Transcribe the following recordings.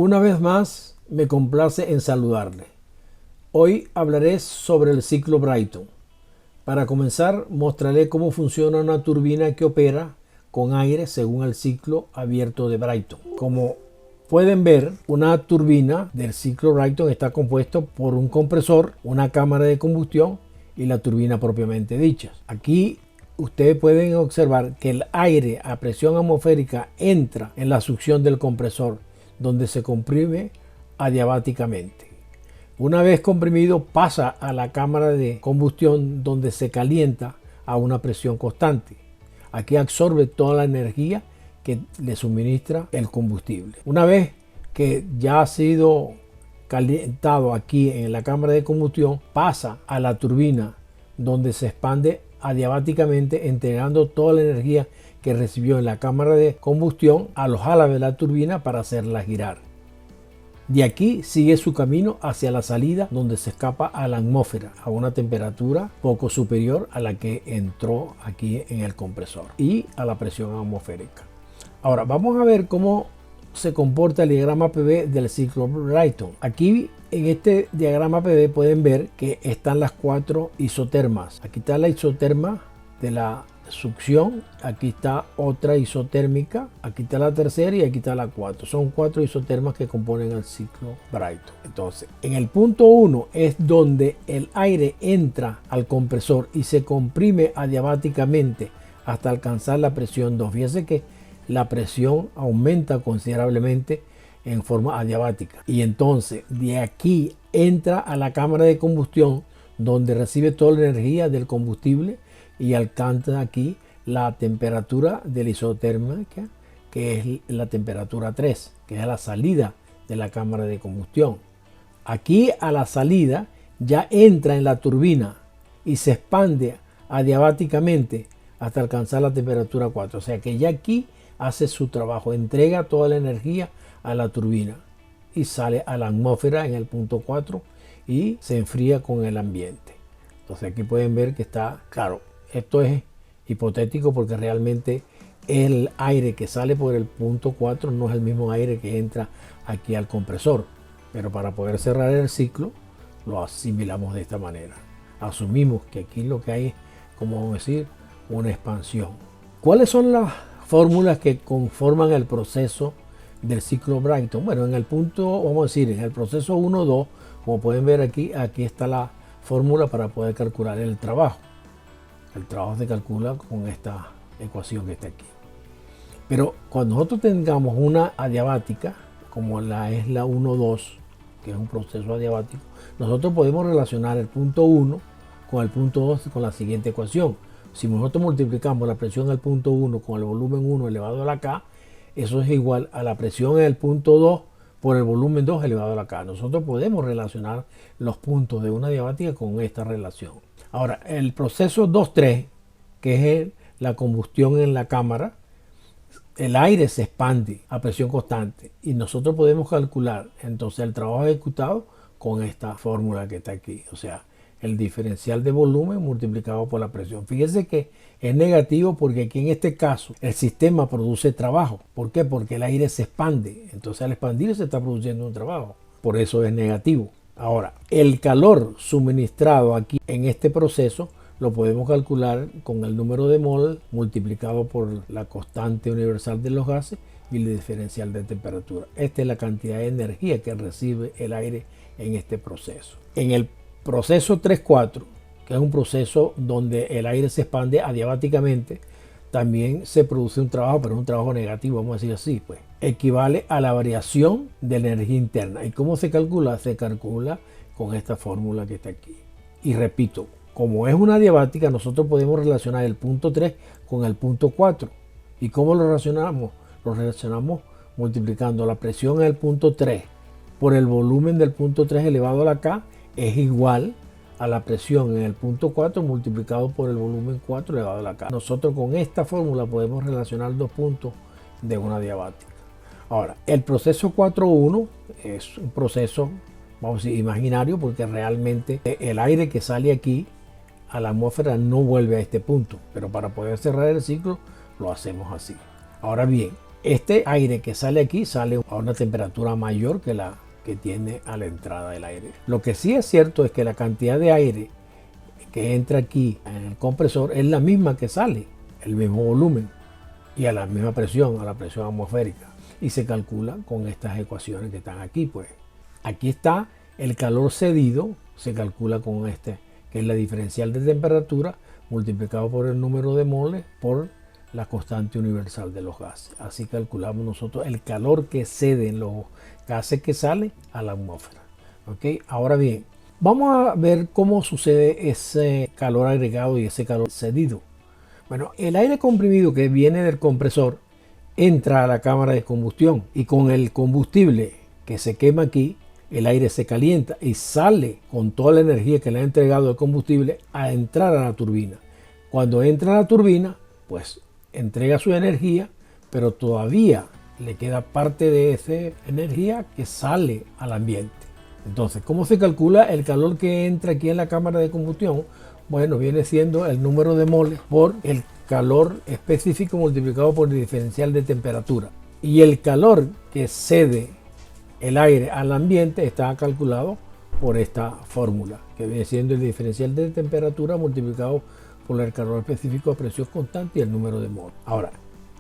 Una vez más, me complace en saludarle. Hoy hablaré sobre el ciclo Brayton. Para comenzar, mostraré cómo funciona una turbina que opera con aire según el ciclo abierto de Brayton. Como pueden ver, una turbina del ciclo Brayton está compuesto por un compresor, una cámara de combustión y la turbina propiamente dicha. Aquí ustedes pueden observar que el aire a presión atmosférica entra en la succión del compresor, donde se comprime adiabáticamente. Una vez comprimido, pasa a la cámara de combustión, donde se calienta a una presión constante. Aquí absorbe toda la energía que le suministra el combustible. Una vez que ya ha sido calentado aquí en la cámara de combustión, pasa a la turbina, donde se expande adiabáticamente, entregando toda la energía que recibió en la cámara de combustión a los álabes de la turbina para hacerla girar. De aquí sigue su camino hacia la salida, donde se escapa a la atmósfera a una temperatura poco superior a la que entró aquí en el compresor y a la presión atmosférica. Ahora vamos a ver cómo se comporta el diagrama PV del ciclo Brayton. Aquí en este diagrama PV pueden ver que están las cuatro isotermas. Aquí está la isoterma de la succión, aquí está otra isotérmica, aquí está la tercera y aquí está la cuarta. Son cuatro isotermas que componen el ciclo Brayton. Entonces, en el punto 1 es donde el aire entra al compresor y se comprime adiabáticamente hasta alcanzar la presión 2. Fíjense que la presión aumenta considerablemente en forma adiabática. Y entonces de aquí entra a la cámara de combustión, donde recibe toda la energía del combustible y alcanza aquí la temperatura de la isotérmica, que es la temperatura 3, que es la salida de la cámara de combustión. Aquí a la salida ya entra en la turbina y se expande adiabáticamente hasta alcanzar la temperatura 4. O sea que ya aquí hace su trabajo, entrega toda la energía a la turbina y sale a la atmósfera en el punto 4 y se enfría con el ambiente. Entonces aquí pueden ver que está claro. Esto es hipotético porque realmente el aire que sale por el punto 4 no es el mismo aire que entra aquí al compresor. Pero para poder cerrar el ciclo lo asimilamos de esta manera. Asumimos que aquí lo que hay es, como vamos a decir, una expansión. ¿Cuáles son las fórmulas que conforman el proceso del ciclo Brayton? Bueno, en el punto, vamos a decir, en el proceso 1-2, como pueden ver aquí está la fórmula para poder calcular el trabajo. El trabajo se calcula con esta ecuación que está aquí. Pero cuando nosotros tengamos una adiabática, como la es la 1-2, que es un proceso adiabático, nosotros podemos relacionar el punto 1 con el punto 2 con la siguiente ecuación. Si nosotros multiplicamos la presión del punto 1 con el volumen 1 elevado a la K, eso es igual a la presión en el punto 2 por el volumen 2 elevado a la K. Nosotros podemos relacionar los puntos de una adiabática con esta relación. Ahora, el proceso 2-3, que es la combustión en la cámara, el aire se expande a presión constante y nosotros podemos calcular entonces el trabajo ejecutado con esta fórmula que está aquí. O sea, el diferencial de volumen multiplicado por la presión. Fíjense que es negativo porque aquí en este caso el sistema produce trabajo. ¿Por qué? Porque el aire se expande. Entonces al expandir se está produciendo un trabajo. Por eso es negativo. Ahora, el calor suministrado aquí en este proceso lo podemos calcular con el número de mol multiplicado por la constante universal de los gases y el diferencial de temperatura. Esta es la cantidad de energía que recibe el aire en este proceso. En el proceso 3-4, que es un proceso donde el aire se expande adiabáticamente, también se produce un trabajo, pero un trabajo negativo, vamos a decir así, pues equivale a la variación de la energía interna. ¿Y cómo se calcula? Se calcula con esta fórmula que está aquí. Y repito, como es una adiabática, nosotros podemos relacionar el punto 3 con el punto 4. ¿Y cómo lo relacionamos? Lo relacionamos multiplicando la presión en el punto 3 por el volumen del punto 3 elevado a la K, es igual a la presión en el punto 4 multiplicado por el volumen 4 elevado a la K. Nosotros con esta fórmula podemos relacionar dos puntos de una adiabática. Ahora, el proceso 4.1 es un proceso, vamos a decir, imaginario, porque realmente el aire que sale aquí a la atmósfera no vuelve a este punto, pero para poder cerrar el ciclo lo hacemos así. Ahora bien, Este aire que sale aquí sale a una temperatura mayor que la que tiene a la entrada del aire. Lo que sí es cierto es que la cantidad de aire que entra aquí en el compresor es la misma que sale, el mismo volumen y a la misma presión, a la presión atmosférica. Y se calcula con estas ecuaciones que están aquí. Pues aquí está el calor cedido, se calcula con este, que es la diferencial de temperatura multiplicado por el número de moles por la constante universal de los gases. Así calculamos nosotros el calor que ceden los gases que salen a la atmósfera. ¿Okay? Ahora bien, vamos a ver cómo sucede ese calor agregado y ese calor cedido. Bueno, el aire comprimido que viene del compresor entra a la cámara de combustión y con el combustible que se quema aquí, el aire se calienta y sale con toda la energía que le ha entregado el combustible a entrar a la turbina. Cuando entra a la turbina, pues entrega su energía, pero todavía le queda parte de esa energía que sale al ambiente. Entonces, ¿cómo se calcula el calor que entra aquí en la cámara de combustión? Bueno, viene siendo el número de moles por el calor específico multiplicado por el diferencial de temperatura. Y el calor que cede el aire al ambiente está calculado por esta fórmula, que viene siendo el diferencial de temperatura multiplicado por el calor específico a presión constante y el número de moles. Ahora,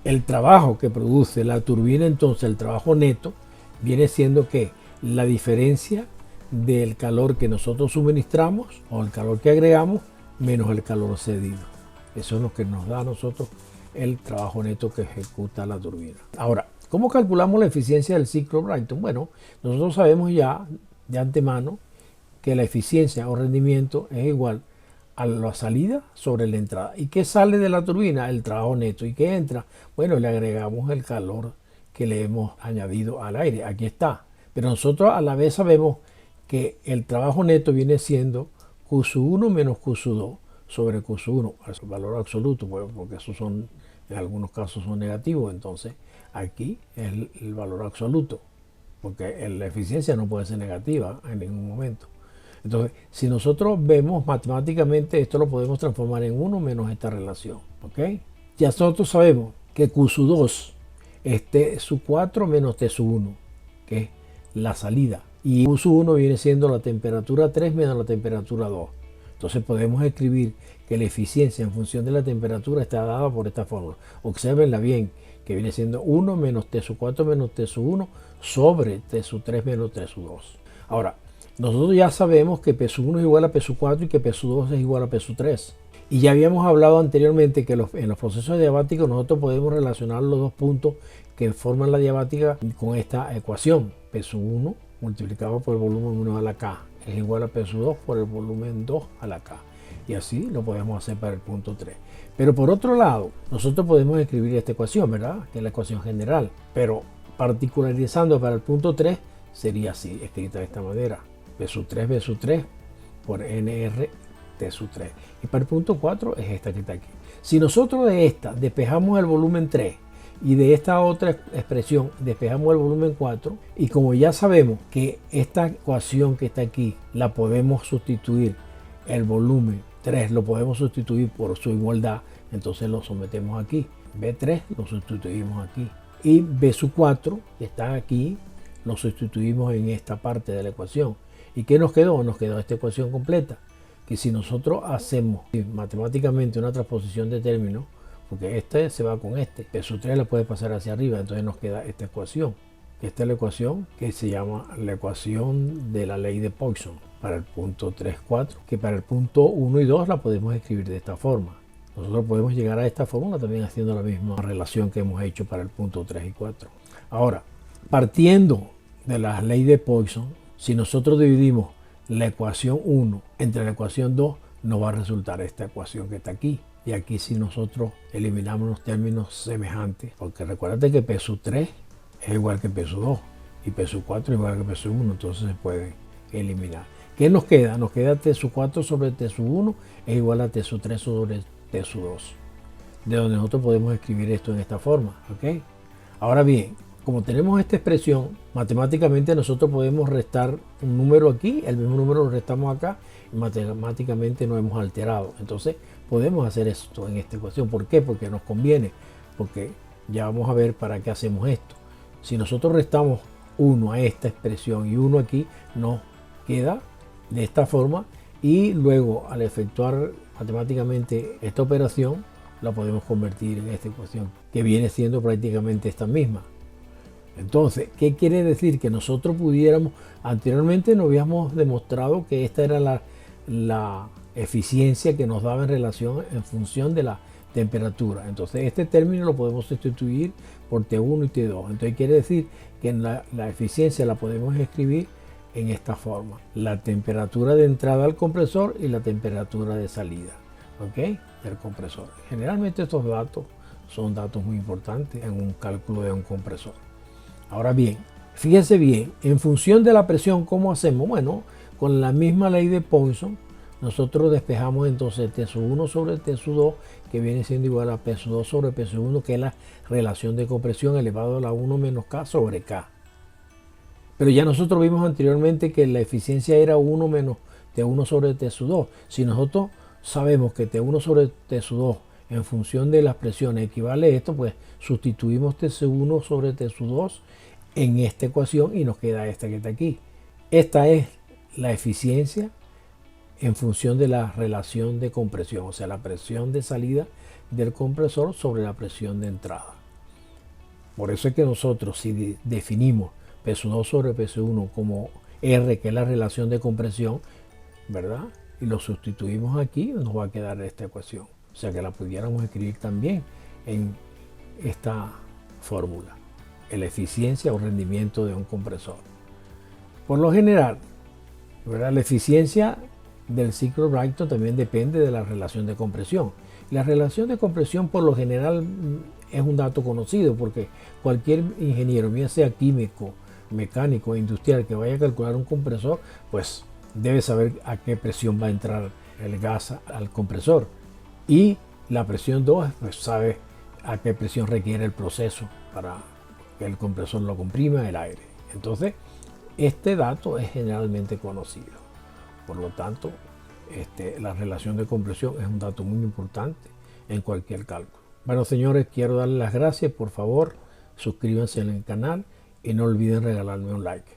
el trabajo que produce la turbina, entonces el trabajo neto, viene siendo que la diferencia del calor que nosotros suministramos o el calor que agregamos menos el calor cedido. Eso es lo que nos da a nosotros el trabajo neto que ejecuta la turbina. Ahora, ¿cómo calculamos la eficiencia del ciclo Brayton? Bueno, nosotros sabemos ya de antemano que la eficiencia o rendimiento es igual a la salida sobre la entrada. ¿Y qué sale de la turbina? El trabajo neto. ¿Y qué entra? Bueno, le agregamos el calor que le hemos añadido al aire. Aquí está. Pero nosotros a la vez sabemos que el trabajo neto viene siendo Q1 menos Q2 sobre Q1, el valor absoluto, porque esos son, en algunos casos son negativos, entonces aquí es el valor absoluto, porque la eficiencia no puede ser negativa en ningún momento. Entonces, si nosotros vemos matemáticamente, esto lo podemos transformar en 1 menos esta relación, ¿ok? Ya nosotros sabemos que Q2 es T4 menos T1, que es la salida. Y Q1 viene siendo la temperatura 3 menos la temperatura 2. Entonces podemos escribir que la eficiencia en función de la temperatura está dada por esta fórmula. Obsérvenla bien, que viene siendo 1 menos T4 menos T1 sobre T3 menos T2. Ahora, nosotros ya sabemos que P1 es igual a P4 y que P2 es igual a P3. Y ya habíamos hablado anteriormente que en los procesos diabáticos nosotros podemos relacionar los dos puntos que forman la diabática con esta ecuación. P1 multiplicado por el volumen 1 a la K es igual a P2 por el volumen 2 a la K. Y así lo podemos hacer para el punto 3. Pero por otro lado, nosotros podemos escribir esta ecuación, ¿verdad? Que es la ecuación general. Pero particularizando para el punto 3, sería así, escrita de esta manera. P3 por NR T3. Y para el punto 4 es esta que está aquí. Si nosotros de esta despejamos el volumen 3 y de esta otra expresión despejamos el volumen 4, y como ya sabemos que esta ecuación que está aquí la podemos sustituir, el volumen 3 lo podemos sustituir por su igualdad, entonces lo sometemos aquí. B3 lo sustituimos aquí y B4 que está aquí lo sustituimos en esta parte de la ecuación. ¿Y qué nos quedó? Nos quedó esta ecuación completa, que si nosotros hacemos matemáticamente una transposición de términos, porque este se va con este, P3 le puede pasar hacia arriba, entonces nos queda esta ecuación. Esta es la ecuación que se llama la ecuación de la ley de Poisson para el punto 3, 4, que para el punto 1 y 2 la podemos escribir de esta forma. Nosotros podemos llegar a esta fórmula también haciendo la misma relación que hemos hecho para el punto 3 y 4. Ahora, partiendo de la ley de Poisson, si nosotros dividimos la ecuación 1 entre la ecuación 2, nos va a resultar esta ecuación que está aquí. Y aquí si nosotros eliminamos los términos semejantes, porque recuérdate que P3 es igual que P2 y P4 es igual que P1, entonces se puede eliminar. ¿Qué nos queda? Nos queda T4 sobre T1 es igual a T3 sobre T2, de donde nosotros podemos escribir esto en esta forma, ¿ok? Ahora bien, como tenemos esta expresión, matemáticamente nosotros podemos restar un número aquí, el mismo número lo restamos acá, y matemáticamente no hemos alterado. Entonces podemos hacer esto en esta ecuación. ¿Por qué? Porque nos conviene, porque Ya vamos a ver para qué hacemos esto. Si nosotros restamos 1 a esta expresión y 1 aquí, nos queda de esta forma, y luego al efectuar matemáticamente esta operación la podemos convertir en esta ecuación, que viene siendo prácticamente esta misma. Entonces, ¿qué quiere decir? Que nosotros pudiéramos, anteriormente nos habíamos demostrado que esta era la eficiencia que nos daba en relación, en función de la temperatura. Entonces, este término lo podemos sustituir por T1 y T2. Entonces, quiere decir que la eficiencia la podemos escribir en esta forma: la temperatura de entrada al compresor y la temperatura de salida, ¿ok?, del compresor. Generalmente estos datos son datos muy importantes en un cálculo de un compresor. Ahora bien, fíjese bien, en función de la presión, ¿cómo hacemos? Bueno, con la misma ley de Poisson, nosotros despejamos entonces T1 sobre T2, que viene siendo igual a P2 sobre P1, que es la relación de compresión elevado a la 1 menos K sobre K. Pero ya nosotros vimos anteriormente que la eficiencia era 1 menos T1 sobre T2. Si nosotros sabemos que T1 sobre T2 en función de las presiones equivale a esto, pues sustituimos T1 sobre T2 en esta ecuación y nos queda esta que está aquí. Esta es la eficiencia en función de la relación de compresión, o sea, la presión de salida del compresor sobre la presión de entrada. Por eso es que nosotros, si definimos P2 sobre P1 como R, que es la relación de compresión, ¿verdad?, y lo sustituimos aquí, nos va a quedar esta ecuación. O sea que la pudiéramos escribir también en esta fórmula: la eficiencia o rendimiento de un compresor. Por lo general, ¿verdad?, la eficiencia del ciclo Brayton también depende de la relación de compresión. La relación de compresión por lo general es un dato conocido, porque cualquier ingeniero, ya sea químico, mecánico, industrial, que vaya a calcular un compresor, pues debe saber a qué presión va a entrar el gas al compresor. Y la presión 2, pues sabe a qué presión requiere el proceso para que el compresor lo comprima el aire. Entonces, este dato es generalmente conocido. Por lo tanto, la relación de compresión es un dato muy importante en cualquier cálculo. Bueno, señores, quiero darles las gracias. Por favor, suscríbanse al canal y no olviden regalarme un like.